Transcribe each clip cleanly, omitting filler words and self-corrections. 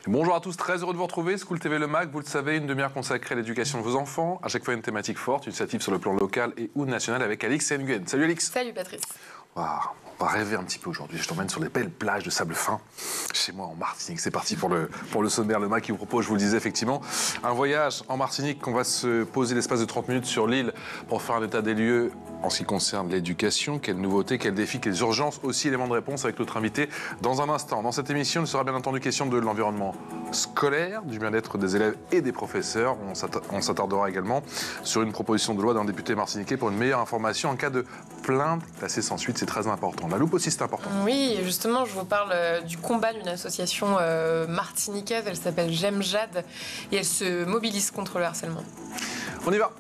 Bonjour à tous, très heureux de vous retrouver. School TV Le Mag, vous le savez, une demi-heure consacrée à l'éducation de vos enfants. À chaque fois une thématique forte, une initiative sur le plan local et ou national avec Alix et Nguyen. Salut Alix. Salut Patrice. On va rêver un petit peu aujourd'hui. Je t'emmène sur les belles plages de sable fin, chez moi en Martinique. C'est parti pour le sommaire. Le Mag qui vous propose, je vous le disais effectivement, un voyage en Martinique. On va se poser l'espace de 30 minutes sur l'île pour faire un état des lieux en ce qui concerne l'éducation. Quelles nouveautés, quels défis, quelles urgences, aussi éléments de réponse avec notre invité dans un instant. Dans cette émission, il sera bien entendu question de l'environnement scolaire, du bien-être des élèves et des professeurs. On s'attardera également sur une proposition de loi d'un député martiniquais pour une meilleure information en cas de plainte classée sans suite. C'est très important. La loupe aussi, c'est important. Oui, justement, je vous parle du combat d'une association martiniquaise. Elle s'appelle J'aime Jade et elle se mobilise contre le harcèlement. On y va.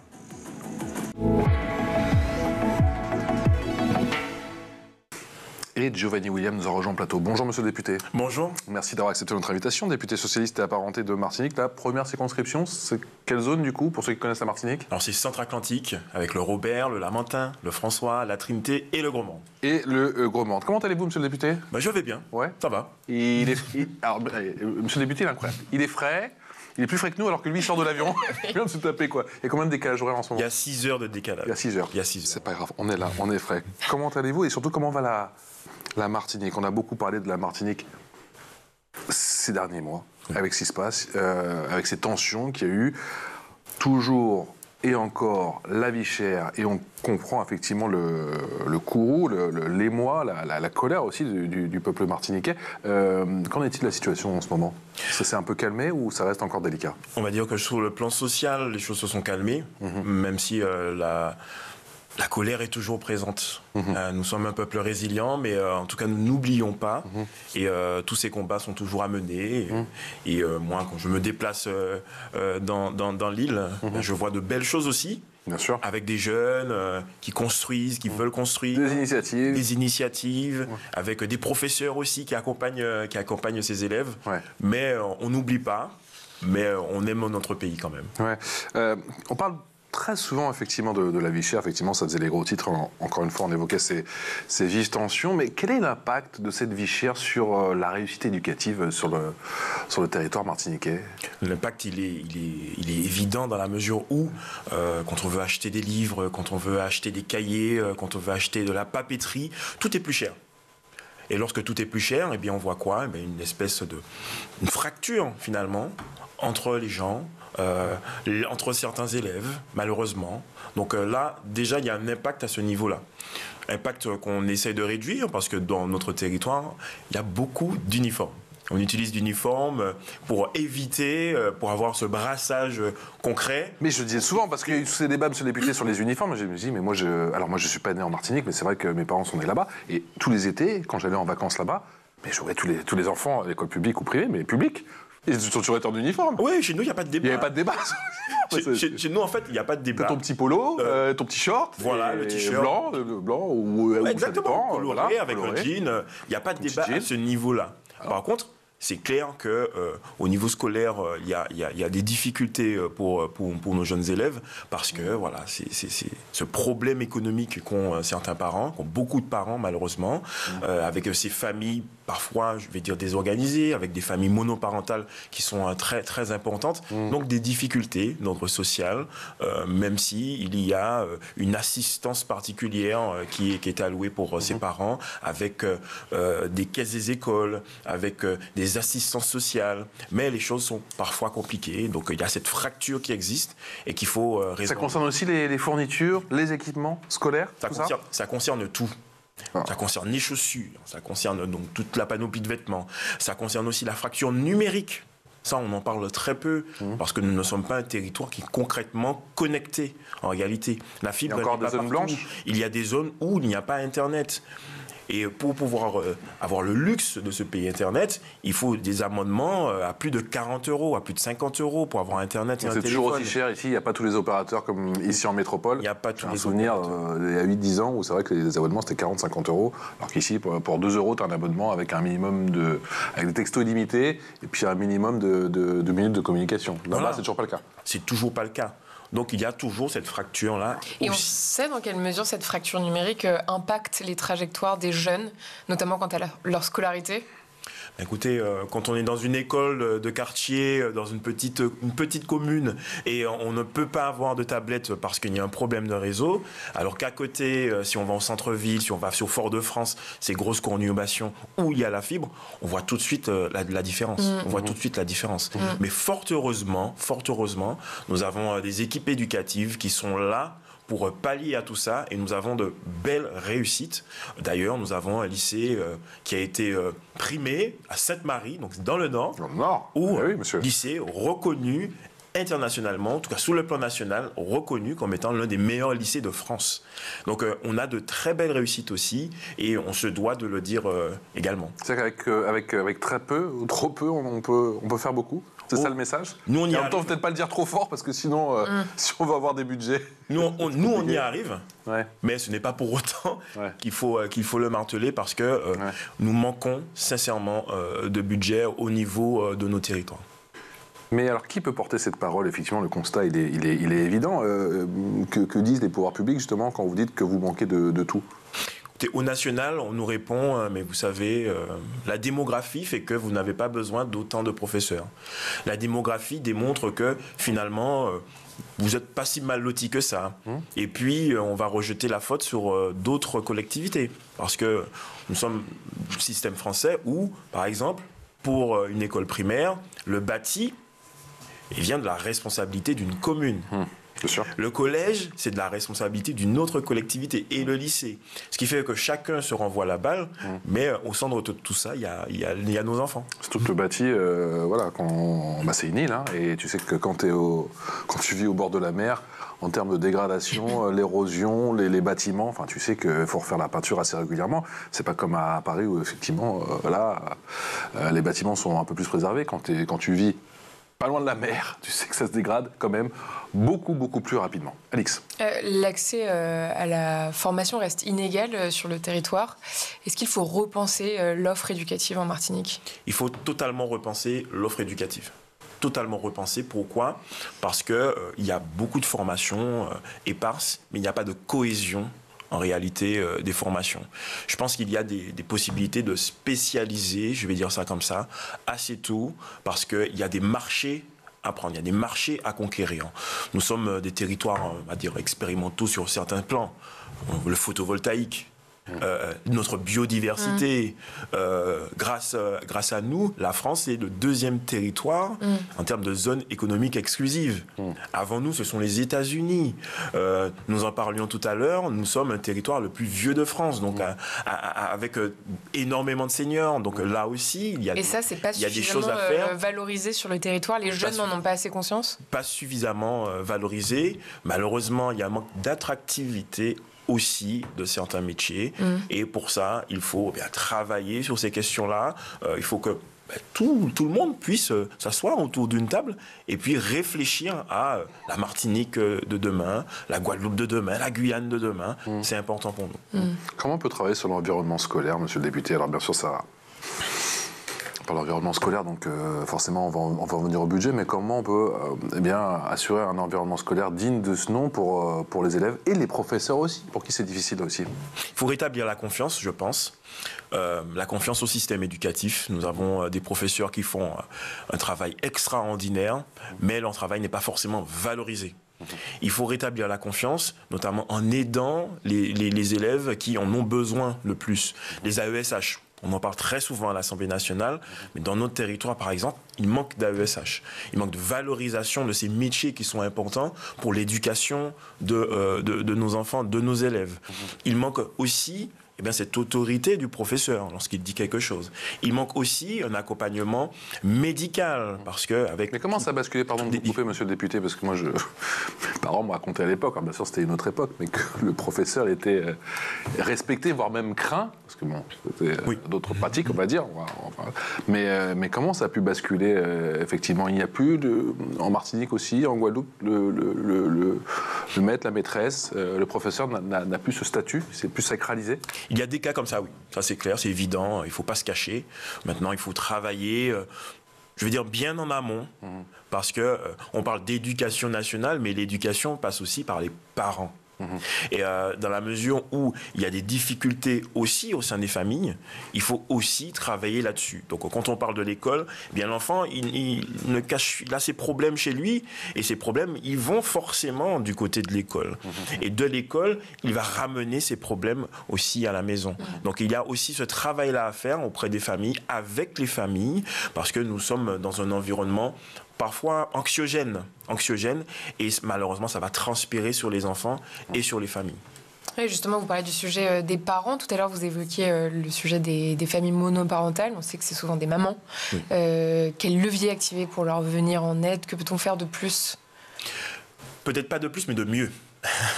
Et Giovanni William nous a rejoint en plateau. Bonjour monsieur le député. Bonjour. Merci d'avoir accepté notre invitation. Député socialiste et apparenté de Martinique. La première circonscription, c'est quelle zone du coup, pour ceux qui connaissent la Martinique? Alors c'est Centre-Atlantique, avec le Robert, le Lamentin, le François, la Trinité et le Gros-Mont. Et le Gros-Mont. Comment allez-vous monsieur le député? Je vais bien, ouais. Ça va. Alors, monsieur le député, il est incroyable. Il est frais. Il est plus frais que nous alors que lui il sort de l'avion. Il vient de se taper quoi. Il y a combien de décalage horaire en ce moment? Il y a 6 heures de décalage. Il y a 6 heures. C'est pas grave, on est là, on est frais. Comment allez-vous et surtout comment va la Martinique? On a beaucoup parlé de la Martinique ces derniers mois, avec ce qui se passe, avec ces tensions qu'il y a eu. Toujours et encore la vie chère, et on comprend effectivement le courroux, l'émoi, la colère aussi du peuple martiniquais. Qu'en est-il de la situation en ce moment? Ça s'est un peu calmé ou ça reste encore délicat? On va dire que sur le plan social, les choses se sont calmées, même si la colère est toujours présente. Nous sommes un peuple résilient, mais en tout cas, nous n'oublions pas. Et tous ces combats sont toujours à mener. Et moi, quand je me déplace dans l'île, je vois de belles choses aussi. Bien sûr. Avec des jeunes qui construisent, qui veulent construire. Des initiatives. Avec des professeurs aussi qui accompagnent ces élèves. Ouais. Mais on n'oublie pas. Mais on aime notre pays quand même. Ouais. On parle très souvent effectivement de la vie chère, effectivement ça faisait les gros titres, encore une fois on évoquait ces vives tensions, mais quel est l'impact de cette vie chère sur la réussite éducative sur le territoire martiniquais? L'impact il est évident dans la mesure où quand on veut acheter des livres, quand on veut acheter des cahiers, quand on veut acheter de la papeterie, tout est plus cher. Et lorsque tout est plus cher, eh bien on voit quoi? Une espèce une fracture finalement entre les gens, entre certains élèves, malheureusement. Donc là, déjà, il y a un impact à ce niveau-là. Impact qu'on essaie de réduire parce que dans notre territoire, il y a beaucoup d'uniformes. On utilise l'uniforme pour éviter, pour avoir ce brassage concret. Mais je le disais souvent, parce qu'il y a eu tous ces débats, monsieur le député, sur les uniformes, je me dis, mais moi, je ne suis pas né en Martinique, mais c'est vrai que mes parents sont nés là-bas. Et tous les étés, quand j'allais en vacances là-bas, mais je voyais tous les enfants à l'école publique ou privée, mais publique. Ils sont toujours en uniforme. Oui, chez nous, il n'y a pas de débat. Il n'y avait pas de débat. Chez nous, en fait, il n'y a pas de débat. Ton petit polo, ton petit short. Voilà, le t-shirt. Blanc ou exactement, coloré, voilà, avec le jean. Il n'y a pas de débat à ce niveau-là. Par contre, c'est clair qu'au niveau scolaire, il y a des difficultés pour nos jeunes élèves parce que voilà, c'est ce problème économique qu'ont certains parents, qu'ont beaucoup de parents malheureusement, avec ces familles parfois, je vais dire désorganisées, avec des familles monoparentales qui sont très très importantes, donc des difficultés d'ordre social, même si il y a une assistance particulière qui est allouée pour ces parents, avec des caisses des écoles, avec des assistances sociales, mais les choses sont parfois compliquées, donc il y a cette fracture qui existe et qu'il faut résoudre. Ça concerne aussi les fournitures, les équipements scolaires, ça concerne tout. Ça concerne les chaussures, ça concerne donc toute la panoplie de vêtements, ça concerne aussi la fracture numérique. Ça, on en parle très peu, parce que nous ne sommes pas un territoire qui est concrètement connecté, en réalité. La fibre, il y a encore des zones blanches. Il y a des zones où il n'y a pas Internet. Et pour pouvoir avoir le luxe de ce pays Internet, il faut des abonnements à plus de 40 €, à plus de 50 € pour avoir Internet et un téléphone. C'est toujours aussi cher ici, il n'y a pas tous les opérateurs comme ici en métropole. Il n'y a pas tous les souvenir il y a 8-10 ans où c'est vrai que les abonnements c'était 40-50 €, alors qu'ici pour 2 € tu as un abonnement avec un minimum avec des textos illimités et puis un minimum de minutes de communication. Là-bas, c'est toujours pas le cas. C'est toujours pas le cas. Donc il y a toujours cette fracture-là. Et on sait dans quelle mesure cette fracture numérique impacte les trajectoires des jeunes, notamment quant à leur scolarité? Écoutez, quand on est dans une école de quartier, dans une petite commune, et on ne peut pas avoir de tablette parce qu'il y a un problème de réseau, alors qu'à côté, si on va au centre-ville, si on va sur Fort-de-France, ces grosses conurbations où il y a la fibre, on voit tout de suite la différence. On voit tout de suite la différence. Mais fort heureusement, nous avons des équipes éducatives qui sont là pour pallier à tout ça, et nous avons de belles réussites. D'ailleurs, nous avons un lycée qui a été primé à Sainte-Marie, donc dans le Nord, où lycée reconnu internationalement, en tout cas sur le plan national, reconnu comme étant l'un des meilleurs lycées de France. Donc on a de très belles réussites aussi, et on se doit de le dire également. C'est-à-dire qu'avec très peu ou trop peu, on peut faire beaucoup. C'est ça le message. Nous, on y et en arrive. même temps, peut-être pas le dire trop fort, parce que sinon, si on veut avoir des budgets... Nous, on y arrive, mais ce n'est pas pour autant qu'il faut le marteler, parce que nous manquons sincèrement de budget au niveau de nos territoires. Mais alors, qui peut porter cette parole? Effectivement, le constat, il est évident. Que disent les pouvoirs publics, justement, quand vous dites que vous manquez de tout? Au national, on nous répond, mais vous savez, la démographie fait que vous n'avez pas besoin d'autant de professeurs. La démographie démontre que, finalement, vous n'êtes pas si mal loti que ça. Et puis, on va rejeter la faute sur d'autres collectivités. Parce que nous sommes un système français où, par exemple, pour une école primaire, le bâti vient de la responsabilité d'une commune. Bien sûr. Le collège, c'est de la responsabilité d'une autre collectivité, et le lycée. Ce qui fait que chacun se renvoie la balle, mais au centre de tout ça, il y a nos enfants. Surtout que le bâti, c'est une île, hein, et tu sais que quand tu vis au bord de la mer, en termes de dégradation, l'érosion, les bâtiments, enfin, tu sais qu'il faut refaire la peinture assez régulièrement. C'est pas comme à Paris où, effectivement, les bâtiments sont un peu plus préservés. Quand tu vis pas loin de la mer, tu sais que ça se dégrade quand même beaucoup plus rapidement. Alix. L'accès à la formation reste inégal sur le territoire. Est-ce qu'il faut repenser l'offre éducative en Martinique? Il faut totalement repenser l'offre éducative. Totalement repenser. Pourquoi? Parce qu'il y a beaucoup de formations éparses, mais il n'y a pas de cohésion en réalité des formations. Je pense qu'il y a des possibilités de spécialiser, je vais dire ça comme ça, assez tôt, parce qu'il y a des marchés à prendre, il y a des marchés à conquérir. Nous sommes des territoires, on va dire, expérimentaux sur certains plans. Le photovoltaïque, notre biodiversité. Grâce à nous, la France est le deuxième territoire en termes de zone économique exclusive. Avant nous, ce sont les États-Unis. Nous en parlions tout à l'heure, nous sommes un territoire le plus vieux de France, donc avec énormément de seniors. Donc là aussi, il y a des choses à faire. Valorisé sur le territoire, les jeunes n'en ont pas assez conscience? Pas suffisamment valorisé. Malheureusement, il y a un manque d'attractivité aussi de certains métiers. Et pour ça, il faut travailler sur ces questions-là. Il faut que tout le monde puisse s'asseoir autour d'une table et puis réfléchir à la Martinique de demain, la Guadeloupe de demain, la Guyane de demain. C'est important pour nous. Comment on peut travailler sur l'environnement scolaire, monsieur le député? Alors bien sûr, ça... Par l'environnement scolaire, donc forcément on va revenir au budget, mais comment on peut assurer un environnement scolaire digne de ce nom pour les élèves et les professeurs aussi, pour qui c'est difficile aussi? Il faut rétablir la confiance, je pense. La confiance au système éducatif. Nous avons des professeurs qui font un travail extraordinaire, mais leur travail n'est pas forcément valorisé. Il faut rétablir la confiance, notamment en aidant les élèves qui en ont besoin le plus. Les AESH. On en parle très souvent à l'Assemblée nationale, mais dans notre territoire, par exemple, il manque d'AESH. Il manque de valorisation de ces métiers qui sont importants pour l'éducation de nos enfants, de nos élèves. Il manque aussi cette autorité du professeur lorsqu'il dit quelque chose. Il manque aussi un accompagnement médical, parce que avec... Mais comment ça a basculé, pardon de vous couper, monsieur le député, parce que moi, mes parents me racontaient à l'époque, bien sûr c'était une autre époque, mais que le professeur était respecté, voire même craint, parce que bon, c'était d'autres pratiques, on va dire. Mais comment ça a pu basculer, effectivement? Il n'y a plus, en Martinique aussi, en Guadeloupe, le maître, la maîtresse, le professeur n'a plus ce statut, c'est plus sacralisé? Il y a des cas comme ça, oui. Ça, c'est clair, c'est évident. Il ne faut pas se cacher. Maintenant, il faut travailler, je veux dire, bien en amont. Parce qu'on parle d'éducation nationale, mais l'éducation passe aussi par les parents. Et dans la mesure où il y a des difficultés aussi au sein des familles, il faut aussi travailler là-dessus. Donc quand on parle de l'école, eh bien l'enfant, il a ses problèmes chez lui, et ces problèmes, ils vont forcément du côté de l'école. Et de l'école, il va ramener ses problèmes aussi à la maison. Donc il y a aussi ce travail-là à faire auprès des familles, avec les familles, parce que nous sommes dans un environnement parfois anxiogène, et malheureusement, ça va transpirer sur les enfants et sur les familles. Oui, justement, vous parlez du sujet des parents. Tout à l'heure, vous évoquiez le sujet des familles monoparentales. On sait que c'est souvent des mamans. Oui. Quel levier activer pour leur venir en aide? Que peut-on faire de plus? Peut-être pas de plus, mais de mieux.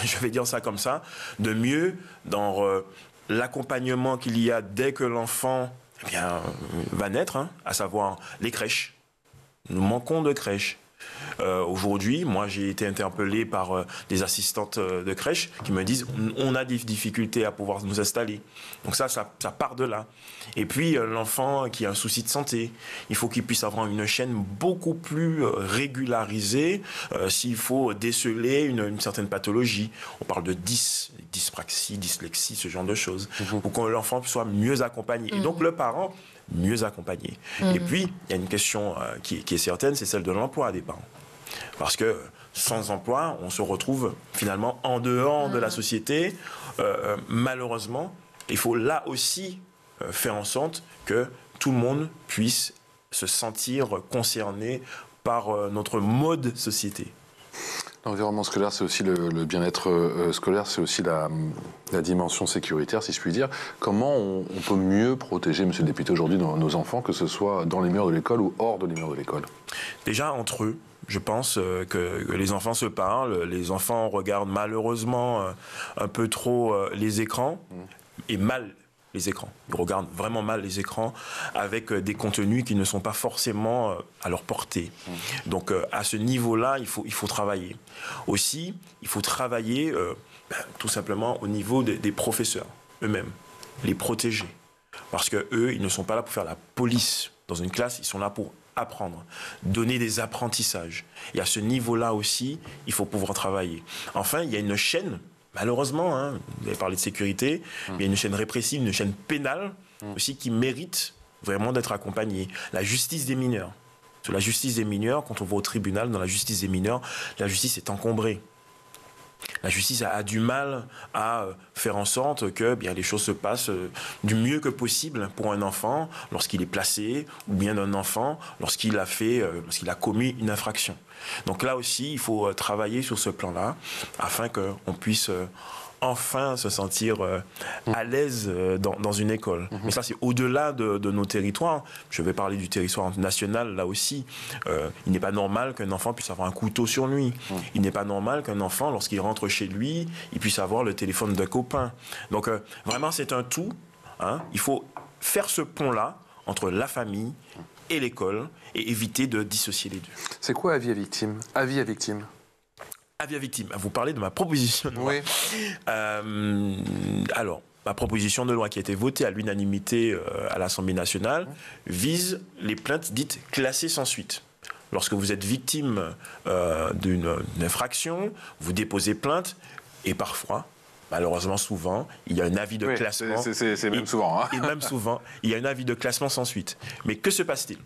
Je vais dire ça comme ça. De mieux dans l'accompagnement qu'il y a dès que l'enfant va naître, à savoir les crèches. Nous manquons de crèches. Aujourd'hui, moi, j'ai été interpellé par des assistantes de crèche qui me disent on a des difficultés à pouvoir nous installer. Donc ça part de là. Et puis, l'enfant qui a un souci de santé, il faut qu'il puisse avoir une chaîne beaucoup plus régularisée s'il faut déceler une certaine pathologie. On parle de dyspraxie, dyslexie, ce genre de choses, pour que l'enfant soit mieux accompagné. Et donc, le parent mieux accompagné. Et puis, il y a une question qui est certaine, c'est celle de l'emploi des parents. Parce que sans emploi, on se retrouve finalement en dehors de la société. Malheureusement, il faut là aussi faire en sorte que tout le monde puisse se sentir concerné par notre mode société. L'environnement scolaire, c'est aussi le bien-être scolaire, c'est aussi la dimension sécuritaire, si je puis dire. Comment on peut mieux protéger, monsieur le député, aujourd'hui nos enfants, que ce soit dans les murs de l'école ou hors de les murs de l'école? Déjà, entre eux. Je pense que les enfants se parlent, les enfants regardent malheureusement un peu trop les écrans, et mal les écrans. Ils regardent vraiment mal les écrans avec des contenus qui ne sont pas forcément à leur portée. Donc à ce niveau-là, il faut travailler. Aussi, il faut travailler tout simplement au niveau des professeurs eux-mêmes, les protéger. Parce qu'eux, ils ne sont pas là pour faire la police dans une classe, ils sont là pour apprendre, donner des apprentissages. Et à ce niveau-là aussi, il faut pouvoir travailler. Enfin, il y a une chaîne, malheureusement, vous avez parlé de sécurité, il y a une chaîne répressive, une chaîne pénale aussi qui mérite vraiment d'être accompagnée. La justice des mineurs. Sur la justice des mineurs, quand on va au tribunal, dans la justice des mineurs, la justice est encombrée. La justice a du mal à faire en sorte que les choses se passent du mieux que possible pour un enfant lorsqu'il est placé, ou bien un enfant lorsqu'il a commis une infraction. Donc là aussi, il faut travailler sur ce plan-là afin qu'on puisse enfin se sentir à l'aise dans une école. Mais ça, c'est au-delà de nos territoires. Je vais parler du territoire national, là aussi. Il n'est pas normal qu'un enfant puisse avoir un couteau sur lui. Il n'est pas normal qu'un enfant, lorsqu'il rentre chez lui, il puisse avoir le téléphone d'un copain. Donc, vraiment, c'est un tout. Il faut faire ce pont-là entre la famille et l'école et éviter de dissocier les deux. C'est quoi avis à victime? Avis à victime. Avis à victime. Vous parlez de ma proposition de loi. Oui. Alors, ma proposition de loi qui a été votée à l'unanimité à l'Assemblée nationale vise les plaintes dites classées sans suite. Lorsque vous êtes victime d'une infraction, vous déposez plainte et parfois, malheureusement souvent, il y a un avis de classement. C'est même souvent. Et même souvent, il y a un avis de classement sans suite. Mais que se passe-t-il?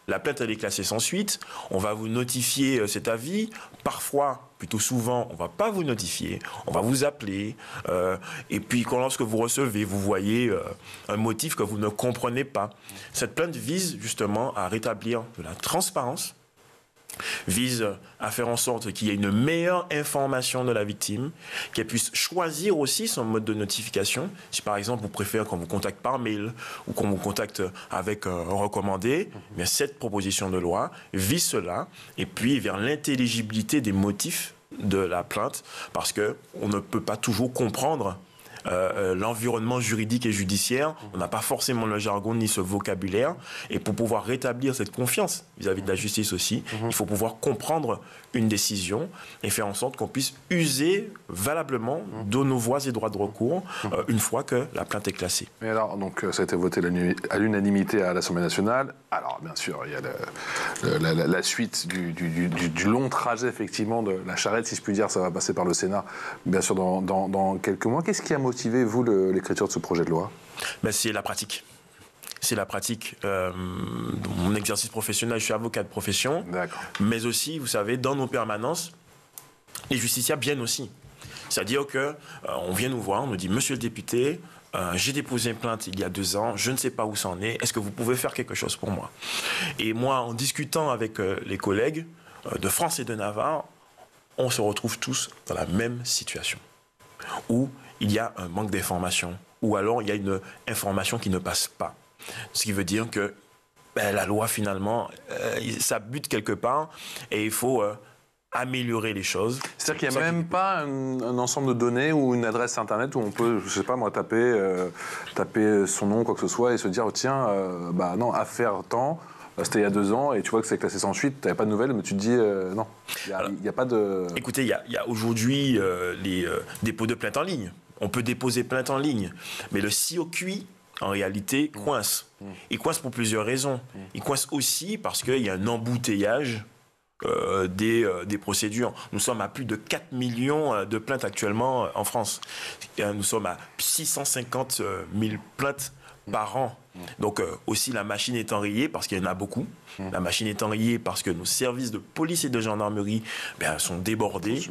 La plainte, elle est classée sans suite. On va vous notifier cet avis. Parfois, plutôt souvent, on ne va pas vous notifier. On va vous appeler. Et puis, lorsque vous recevez, vous voyez un motif que vous ne comprenez pas. Cette plainte vise justement à rétablir de la transparence, vise à faire en sorte qu'il y ait une meilleure information de la victime, qu'elle puisse choisir aussi son mode de notification. Si par exemple vous préférez qu'on vous contacte par mail ou qu'on vous contacte avec un recommandé, bien cette proposition de loi vise cela et puis vers l'intelligibilité des motifs de la plainte parce qu'on ne peut pas toujours comprendre l'environnement juridique et judiciaire. On n'a pas forcément le jargon ni ce vocabulaire. Et pour pouvoir rétablir cette confiance vis-à-vis de la justice aussi, il faut pouvoir comprendre une décision et faire en sorte qu'on puisse user valablement de nos voies et droits de recours une fois que la plainte est classée. Et alors, donc, ça a été voté à l'unanimité à l'Assemblée nationale. Alors, bien sûr, il y a la suite du long trajet, effectivement, de la charrette, si je puis dire. Ça va passer par le Sénat, bien sûr, dans quelques mois. Qu'est-ce qui a motivé, vous, l'écriture de ce projet de loi ? C'est la pratique. C'est la pratique. Mon exercice professionnel, je suis avocat de profession. D'accord. Mais aussi, vous savez, dans nos permanences, les justiciables viennent aussi. C'est-à-dire qu'on vient nous voir, on nous dit « Monsieur le député, j'ai déposé une plainte il y a 2 ans, je ne sais pas où ça en est, est-ce que vous pouvez faire quelque chose pour moi ?» Et moi, en discutant avec les collègues de France et de Navarre, on se retrouve tous dans la même situation, où il y a un manque d'information, ou alors il y a une information qui ne passe pas. Ce qui veut dire que la loi, finalement, ça bute quelque part, et il faut améliorer les choses. C'est-à-dire qu'il n'y a même pas un ensemble de données ou une adresse Internet où on peut, je ne sais pas moi, taper son nom, quoi que ce soit, et se dire, tiens, non, affaire temps, c'était il y a 2 ans, et tu vois que c'est classé sans suite, tu n'avais pas de nouvelles, mais tu te dis, non, il n'y a pas de... Écoutez, il y a aujourd'hui les dépôts de plainte en ligne. On peut déposer plainte en ligne, mais le COQI, en réalité, coince. Il coince pour plusieurs raisons. Il coince aussi parce qu'il y a un embouteillage des procédures. Nous sommes à plus de 4 millions de plaintes actuellement en France. Nous sommes à 650 000 plaintes par an. Donc aussi la machine est enrayée parce qu'il y en a beaucoup. La machine est enrayée parce que nos services de police et de gendarmerie sont débordés.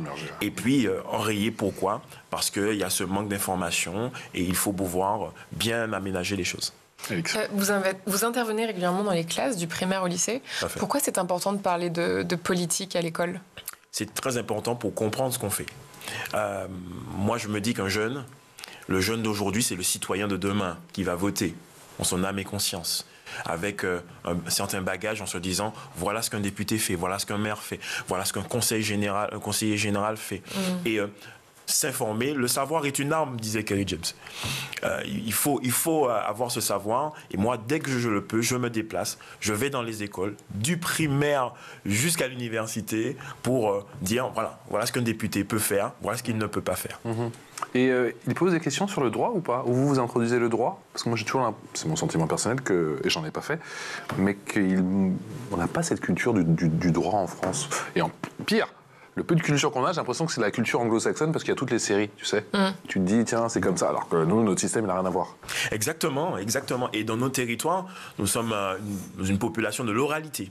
Et puis enrayée pourquoi ? Parce qu'il y a ce manque d'informations et il faut pouvoir bien aménager les choses. Vous intervenez régulièrement dans les classes, du primaire au lycée. Pourquoi c'est important de parler de politique à l'école ? C'est très important pour comprendre ce qu'on fait. Moi, je me dis qu'un jeune, le jeune d'aujourd'hui, c'est le citoyen de demain qui va voter en son âme et conscience, avec un certain bagage en se disant voilà ce qu'un député fait, voilà ce qu'un maire fait, voilà ce qu'un conseiller général fait. Et s'informer, le savoir est une arme, disait Kerry James. Il faut avoir ce savoir. Et moi, dès que je le peux, je me déplace, je vais dans les écoles, du primaire jusqu'à l'université, pour dire voilà ce qu'un député peut faire, voilà ce qu'il ne peut pas faire. Et il pose des questions sur le droit ou pas ? Ou vous introduisez le droit ? Parce que moi j'ai toujours, c'est mon sentiment personnel, et j'en ai pas fait, mais qu'on n'a pas cette culture du droit en France. Et en pire, le peu de culture qu'on a, j'ai l'impression que c'est la culture anglo-saxonne parce qu'il y a toutes les séries, tu sais. Tu te dis, tiens, c'est comme ça, alors que nous, notre système, il n'a rien à voir. Exactement. Et dans nos territoires, nous sommes une population de l'oralité.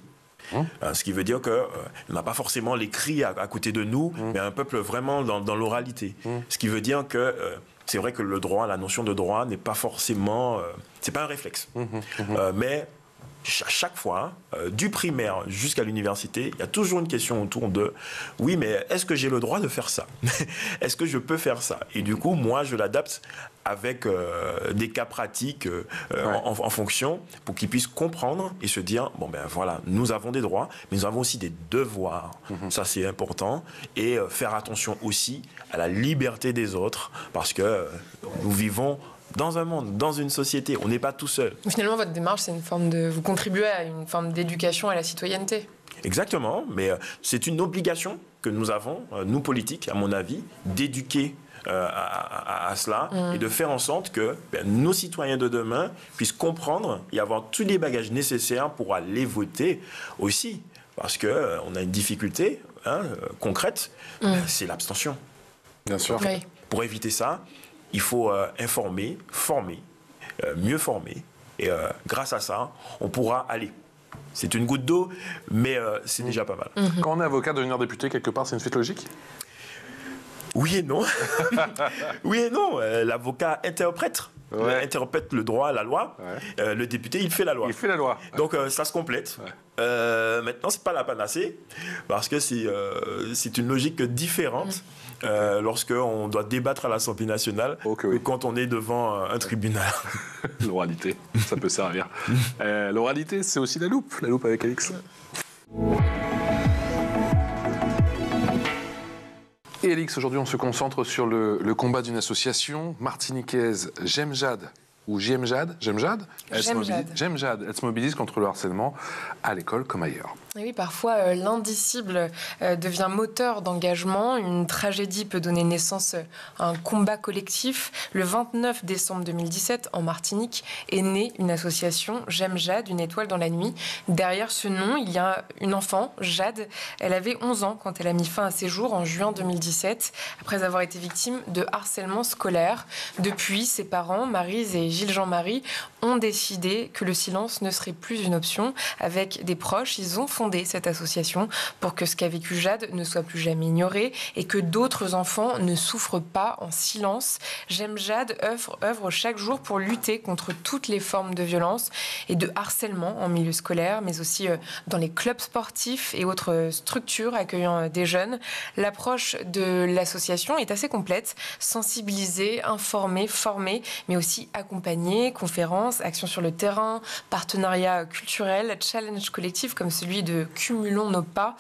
Ce qui veut dire qu'on n'a pas forcément l'écrit à côté de nous, mais un peuple vraiment dans l'oralité. Ce qui veut dire que c'est vrai que le droit, la notion de droit n'est pas forcément... c'est pas un réflexe. Mais à chaque fois, du primaire jusqu'à l'université, il y a toujours une question autour de « oui, mais est-ce que j'ai le droit de faire ça ? Est-ce que je peux faire ça ?» Et du coup, moi, je l'adapte avec des cas pratiques en fonction pour qu'ils puissent comprendre et se dire « bon ben voilà, nous avons des droits, mais nous avons aussi des devoirs. Ça, c'est important. Et faire attention aussi à la liberté des autres parce que nous vivons dans un monde, dans une société, on n'est pas tout seul. Finalement, votre démarche, c'est une forme de... Vous contribuez à une forme d'éducation à la citoyenneté. Exactement, mais c'est une obligation que nous avons, nous politiques, à mon avis, d'éduquer à cela et de faire en sorte que nos citoyens de demain puissent comprendre et avoir tous les bagages nécessaires pour aller voter aussi. Parce qu'on a une difficulté concrète, c'est l'abstention. Bien sûr. Oui. Pour éviter ça, il faut informer, former, mieux former. Et grâce à ça, on pourra aller. C'est une goutte d'eau, mais c'est déjà pas mal. Quand on est avocat, devenir député, quelque part, c'est une suite logique ? Oui et non. Oui et non. L'avocat interprète le droit, la loi. Le député, il fait la loi. Il fait la loi. Donc ça se complète. Maintenant, c'est pas la panacée, parce que c'est une logique différente. Lorsqu'on doit débattre à l'Assemblée nationale que quand on est devant un tribunal. L'oralité, ça peut servir. L'oralité, c'est aussi la loupe avec Alix. Et Alix, aujourd'hui, on se concentre sur le combat d'une association martiniquaise, J'aime Jade, ou J'aime Jade, elle se mobilise contre le harcèlement à l'école comme ailleurs. Et oui, parfois l'indicible devient moteur d'engagement. Une tragédie peut donner naissance à un combat collectif. Le 29 décembre 2017, en Martinique, est née une association, J'aime Jade, une étoile dans la nuit. Derrière ce nom, il y a une enfant, Jade. Elle avait 11 ans quand elle a mis fin à ses jours en juin 2017, après avoir été victime de harcèlement scolaire. Depuis, ses parents, Maryse et Gilles Jean-Marie, ont décidé que le silence ne serait plus une option. Avec des proches, ils ont fondé cette association pour que ce qu'a vécu Jade ne soit plus jamais ignoré et que d'autres enfants ne souffrent pas en silence. J'aime Jade œuvre chaque jour pour lutter contre toutes les formes de violence et de harcèlement en milieu scolaire, mais aussi dans les clubs sportifs et autres structures accueillant des jeunes. L'approche de l'association est assez complète: sensibiliser, informer, former, mais aussi accompagner, conférences, actions sur le terrain, partenariats culturels, challenges collectifs comme celui de Cumulons nos pas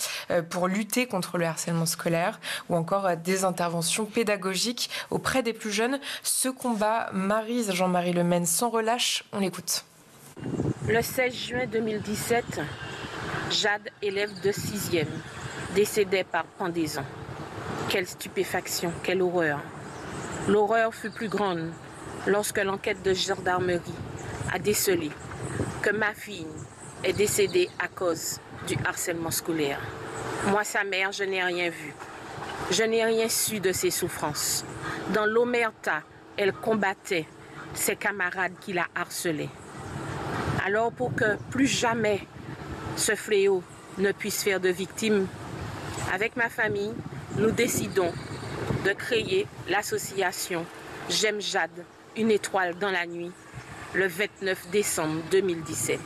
pour lutter contre le harcèlement scolaire, ou encore des interventions pédagogiques auprès des plus jeunes. Ce combat, Maryse Jean-Marie le mène sans relâche. On l'écoute. Le 16 juin 2017, Jade, élève de 6e, décédait par pendaison. Quelle stupéfaction, quelle horreur. L'horreur fut plus grande lorsque l'enquête de gendarmerie a décelé que ma fille est décédée à cause du harcèlement scolaire. Moi, sa mère, je n'ai rien vu. Je n'ai rien su de ses souffrances. Dans l'omerta, elle combattait ses camarades qui la harcelaient. Alors, pour que plus jamais ce fléau ne puisse faire de victimes, avec ma famille, nous décidons de créer l'association J'aime Jade, une étoile dans la nuit, le 29 décembre 2017.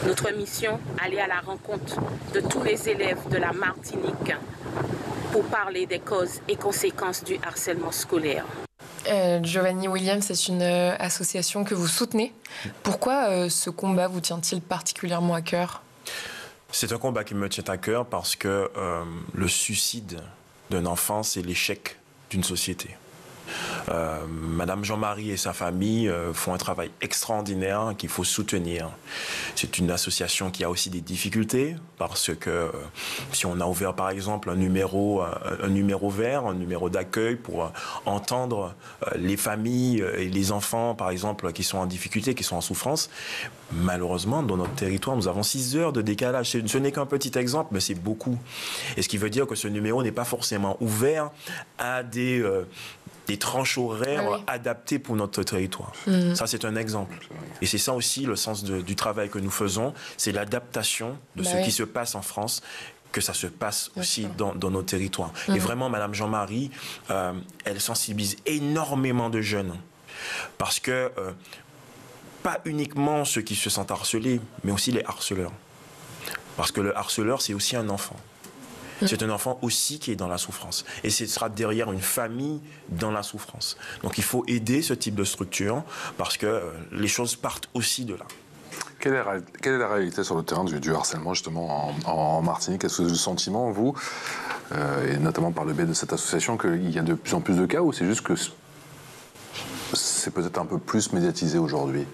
Notre mission, aller à la rencontre de tous les élèves de la Martinique pour parler des causes et conséquences du harcèlement scolaire. Giovanni Williams, c'est une association que vous soutenez. Pourquoi ce combat vous tient-il particulièrement à cœur ? C'est un combat qui me tient à cœur parce que le suicide d'un enfant, c'est l'échec d'une société. Madame Jean-Marie et sa famille font un travail extraordinaire qu'il faut soutenir. C'est une association qui a aussi des difficultés parce que si on a ouvert par exemple un numéro vert, un numéro d'accueil pour entendre les familles et les enfants par exemple qui sont en difficulté, qui sont en souffrance, malheureusement dans notre territoire nous avons 6 heures de décalage. Ce n'est qu'un petit exemple, mais c'est beaucoup. Et ce qui veut dire que ce numéro n'est pas forcément ouvert à des tranches horaires adaptées pour notre territoire. Ça, c'est un exemple. Et c'est ça aussi le sens du travail que nous faisons, c'est l'adaptation de ce qui se passe en France, que ça se passe aussi dans nos territoires. Et vraiment, Madame Jean-Marie, elle sensibilise énormément de jeunes. Parce que, pas uniquement ceux qui se sentent harcelés, mais aussi les harceleurs. Parce que le harceleur, c'est aussi un enfant. C'est un enfant aussi qui est dans la souffrance. Et ce sera derrière une famille dans la souffrance. Donc il faut aider ce type de structure parce que les choses partent aussi de là. Quelle est la réalité sur le terrain du harcèlement justement en Martinique? Est-ce que vous avez le sentiment, vous, et notamment par le biais de cette association, qu'il y a de plus en plus de cas, ou c'est juste que c'est peut-être un peu plus médiatisé aujourd'hui?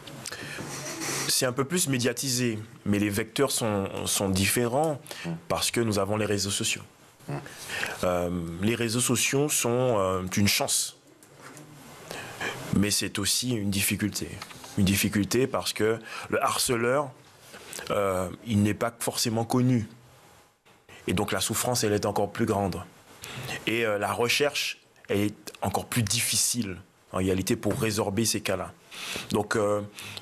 C'est un peu plus médiatisé, mais les vecteurs sont différents parce que nous avons les réseaux sociaux. Les réseaux sociaux sont une chance, mais c'est aussi une difficulté. Une difficulté parce que le harceleur, il n'est pas forcément connu. Et donc la souffrance, elle est encore plus grande. Et la recherche, elle est encore plus difficile en réalité pour résorber ces cas-là. Donc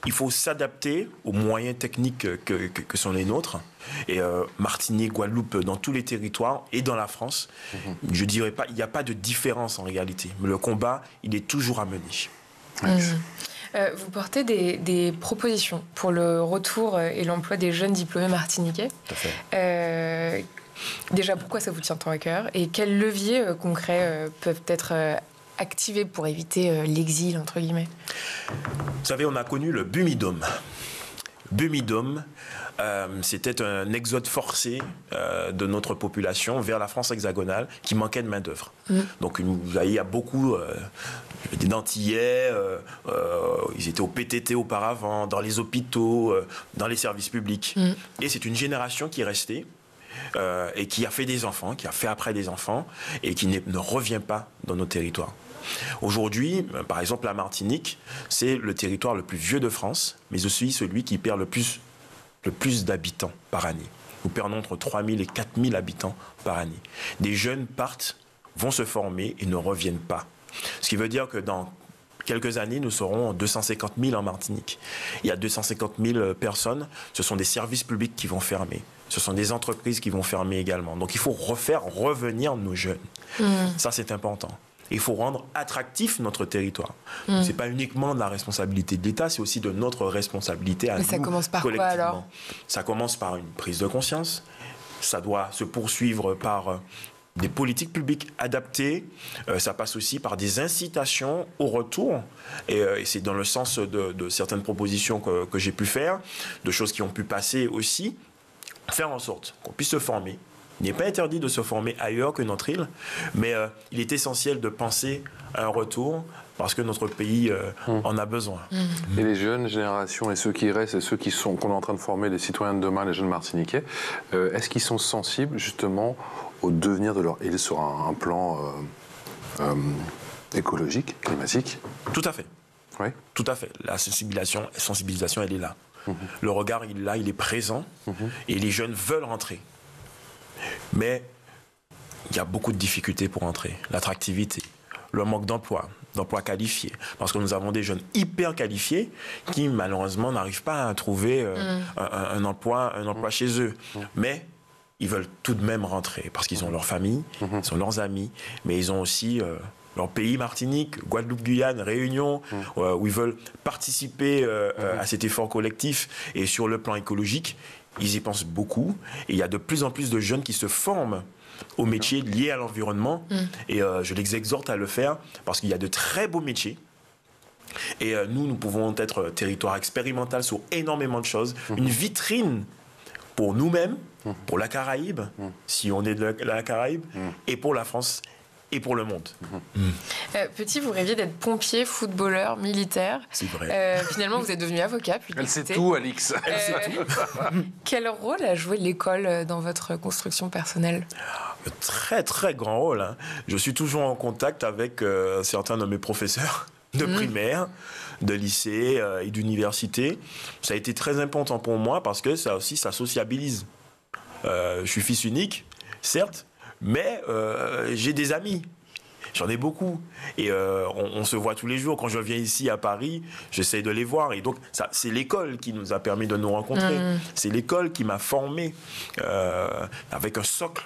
il faut s'adapter aux moyens techniques que sont les nôtres. Et Martinique, Guadeloupe, dans tous les territoires et dans la France, je dirais pas, il n'y a pas de différence en réalité. Mais le combat, il est toujours à mener. Vous portez des propositions pour le retour et l'emploi des jeunes diplômés martiniquais. Tout à fait. Déjà, pourquoi ça vous tient tant à cœur? Et quels leviers concrets peuvent être activés pour éviter l'exil, entre guillemets? Vous savez, on a connu le Bumidum. Bumidum, c'était un exode forcé de notre population vers la France hexagonale qui manquait de main-d'œuvre. Donc, il y a beaucoup d'Antillais, ils étaient au PTT auparavant, dans les hôpitaux, dans les services publics. Et c'est une génération qui est restée et qui a fait des enfants, qui a fait après des enfants et qui ne revient pas dans nos territoires. Aujourd'hui, par exemple, la Martinique, c'est le territoire le plus vieux de France, mais aussi celui qui perd le plus d'habitants par année. Nous perdons entre 3 000 et 4 000 habitants par année. Des jeunes partent, vont se former et ne reviennent pas. Ce qui veut dire que dans quelques années, nous serons 250 000 en Martinique. Il y a 250 000 personnes, ce sont des services publics qui vont fermer. Ce sont des entreprises qui vont fermer également. Donc il faut refaire revenir nos jeunes. Ça, c'est important. Il faut rendre attractif notre territoire. Ce n'est pas uniquement de la responsabilité de l'État, c'est aussi de notre responsabilité à nous, ça commence par collectivement. quoi alors? Ça commence par une prise de conscience. Ça doit se poursuivre par des politiques publiques adaptées. Ça passe aussi par des incitations au retour. Et c'est dans le sens de certaines propositions que j'ai pu faire, de choses qui ont pu passer aussi. Faire en sorte qu'on puisse se former. Il n'est pas interdit de se former ailleurs que notre île, mais il est essentiel de penser à un retour parce que notre pays en a besoin. Et les jeunes générations et ceux qui restent et ceux qu'on est en train de former, les citoyens de demain, les jeunes martiniquais, est-ce qu'ils sont sensibles justement au devenir de leur île sur un plan écologique, climatique? Tout à fait. Oui. Tout à fait. La sensibilisation, elle est là. Le regard, il est là, il est présent, et les jeunes veulent rentrer. Mais il y a beaucoup de difficultés pour entrer. L'attractivité, le manque d'emplois qualifiés. Parce que nous avons des jeunes hyper qualifiés qui, malheureusement, n'arrivent pas à trouver un emploi chez eux. Mais ils veulent tout de même rentrer parce qu'ils ont leur famille, ils ont leurs amis, mais ils ont aussi leur pays, Martinique, Guadeloupe, Guyane, Réunion, où ils veulent participer à cet effort collectif. Et sur le plan écologique, ils y pensent beaucoup. Et il y a de plus en plus de jeunes qui se forment aux métiers liés à l'environnement. Et je les exhorte à le faire parce qu'il y a de très beaux métiers. Et nous pouvons être territoire expérimental sur énormément de choses. Une vitrine pour nous-mêmes, pour la Caraïbe, si on est de la Caraïbe, et pour la France. Et pour le monde. Petit, vous rêviez d'être pompier, footballeur, militaire. C'est vrai. Finalement, vous êtes devenu avocat. Puis Elle sait tout, Alix. Elle sait tout. Quel rôle a joué l'école dans votre construction personnelle? Un très, très grand rôle. Hein. Je suis toujours en contact avec certains de mes professeurs de primaire, de lycée et d'université. Ça a été très important pour moi parce que ça aussi, ça sociabilise. Je suis fils unique, certes, mais j'ai des amis, j'en ai beaucoup. Et on se voit tous les jours. Quand je viens ici à Paris, j'essaie de les voir. Et donc, c'est l'école qui nous a permis de nous rencontrer. C'est l'école qui m'a formé avec un socle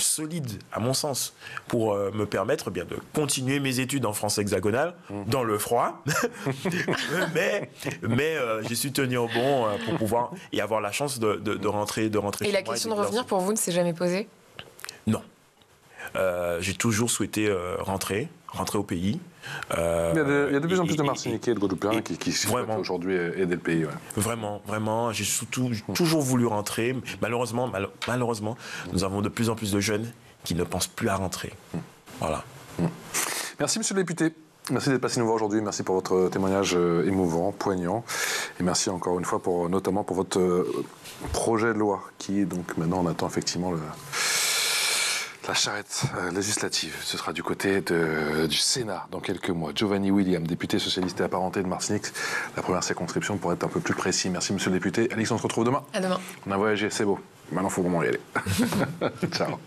solide, à mon sens, pour me permettre bien de continuer mes études en France hexagonale, dans le froid. mais je suis tenu au bon pour pouvoir y avoir la chance de rentrer. Et la question de revenir, pour vous, ne s'est jamais posée? Non. J'ai toujours souhaité rentrer au pays. Il y a de plus en plus de Martiniquais et de Guadeloupéens qui souhaitent aujourd'hui aider le pays. Ouais. Vraiment, j'ai toujours voulu rentrer. Malheureusement, nous avons de plus en plus de jeunes qui ne pensent plus à rentrer. Voilà. Merci, monsieur le député. Merci d'être passé nous voir aujourd'hui. Merci pour votre témoignage émouvant, poignant. Et merci encore une fois, notamment pour votre projet de loi qui, donc, maintenant, on attend effectivement la charrette législative. Ce sera du côté du Sénat dans quelques mois. Giovanni William, député socialiste et apparenté de Martinique, la première circonscription pour être un peu plus précis. Merci, monsieur le député. Alix, on se retrouve demain. À demain. On a voyagé, c'est beau. Maintenant, il faut vraiment y aller. Ciao.